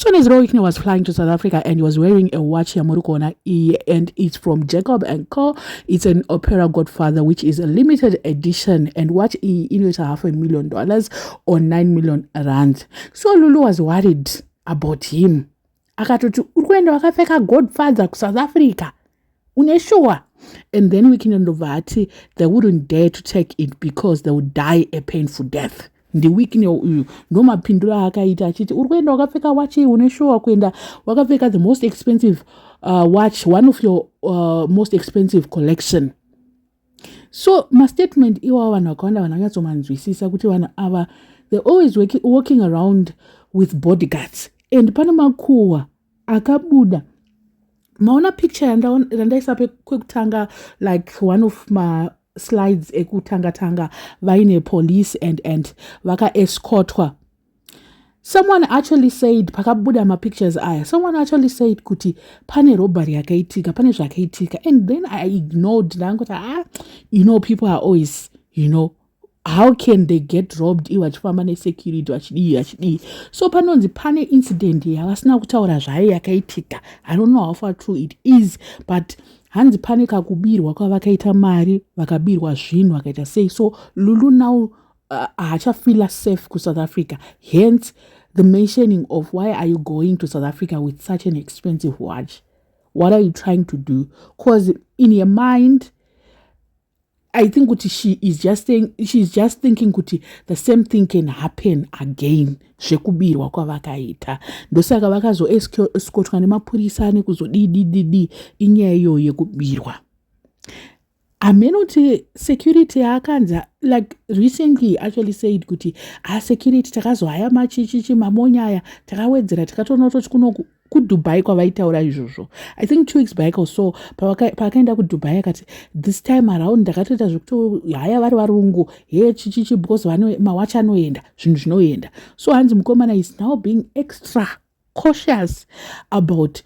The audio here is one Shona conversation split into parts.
So Nezro Whitney was flying to South Africa and he was wearing a watch Yamurukona and it's from Jacob & Co. It's an Opera Godfather, which is a limited edition, and watch it's $500,000 or 9 million rand. So Lulu was worried about him. Akatoti ukwenda wakapfeka Godfather ku South Africa. Unesure? And then we can undervati they wouldn't dare to take it because they would die a painful death. The weekend no mapindura akaita achiti urikuenda wakapfeka watch unesure kuenda wakapfeka the most expensive watch, one of your most expensive collection. So my statement iwa vanhu vakawanda vananyatsomanzwisisa kuti vanhu ava they're always walking around with bodyguards, and pane makuhwa akabuda. Maona picture yandaisa kwekutanga, like one of my slides ekutanga vaine police and vaka escortwa. Someone actually said pakabuda ma pictures aya, someone actually said kuti pane robbery yakaitika, pane zvakaitika, and then I ignored ndangoti people are always, how can they get robbed iwachifamba nesecurity vachidii. So panonzi pane incident yavasina kutaura zvayo yakaitika. I don't know how far true it is, but hanzi pane kakubirwa kwavakaita mari, vakabirwa zvinhu vakaita sei. So Lulu now hachafeel safe ku South Africa. Hence the mentioning of why are you going to South Africa with such an expensive watch? What are you trying to do? Because in your mind, I think she's just thinking kuti the same thing can happen again. Zvekubirwa kwavakaita. Ndosaka vakazo escortwa nemapurisa nekuzodidi inyaya iyoyo yekubirwa. Amenoti security akanza, like recently actually said kuti security takazohaya machichichi mamonyaya takawedzera takatonototi kuDubai kwavaitaura izvozvo. I think 2 weeks back or so pakaenda kuDubai akati this time around ndakatoita zvekuti haya vari varungu chichichi because mawachi anoenda zvinhu zvinoenda. So hanzi mukomana is now being extra cautious about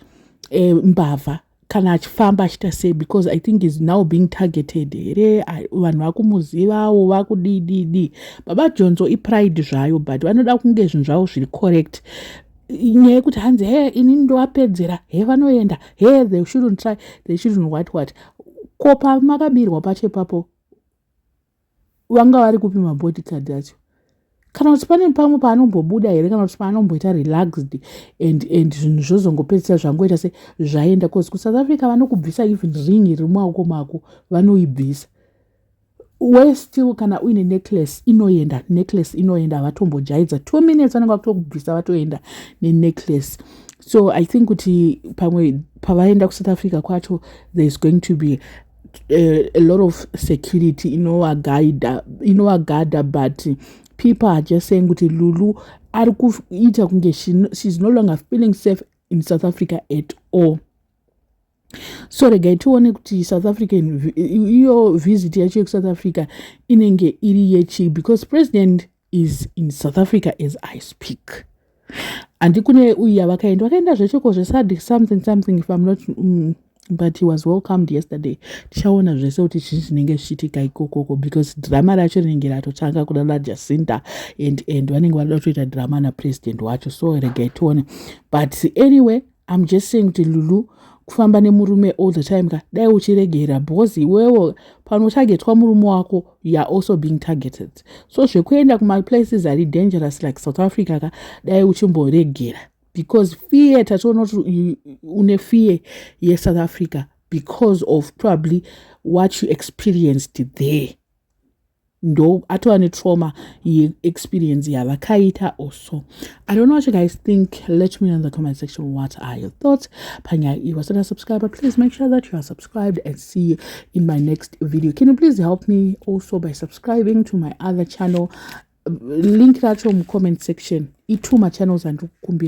mbavha kana achifamba achita sei, because I think is now being targeted. Vanhu vakumuzivawo vakudidi. Baba Jonzo ipride zvayo, but vanoda kunge zvinhu zvavo zviri correct. Nyaya yekuti hanzi inini ndovapedzera vanoenda they shouldn't try, they shouldn't what kopa makabirwa pacho ipapo vanga vari kupi mabodyguard acho, kana kuti pane pamwe paanombobuda here, kana kuti paanomboita relaxed and zvinhu zvozongopedzisa zvangoita se zvaenda, cause kuSouth Africa vanokubvisa even ring iri mumaoko mako vanoibvisa. We still kana uine necklace inoenda vatombojaidza 2 minutes vanenge vakutokubvisa vatoenda necklace. So I think kuti pamwe pavaenda kuSouth Africa kwacho there's going to be a lot of security inovagada, but people are just saying kuti Lulu ari kuita kunge she's no longer feeling safe in South Africa at all. So regai tione kuti South African iyo visit yacho kuSouth Africa inenge iri yechi, because president is in South Africa as I speak. And kune uya vakaenda zvechoko zveSADC something if I'm not but he was welcomed yesterday. Tichaona zvese kuti zvinenge zvichiitika ikoko, because drama racho rinenge ratotanga kudana Jacinta and vanenge vada kuita drama napresident wacho. So regai tione, but anyway I'm just saying to Lulu kufamba nemurume all the time dai uchiregera, because iwewo panotargetwa murume wako you are also being targeted. So zvekuenda kuma places are dangerous like South Africa dai uchimboregera, because fear tatoona kuti une fear South Africa because of probably what you experienced there. Ndo atova netrauma experience yavakaita also. I don't know what you guys think. Let me know in the comment section what are your thoughts. Panya, you wasn't a subscriber, please make sure that you are subscribed, and see you in my next video. Can you please help me also by subscribing to my other channel? Link that in the comment section. Ituma channels and kumbira.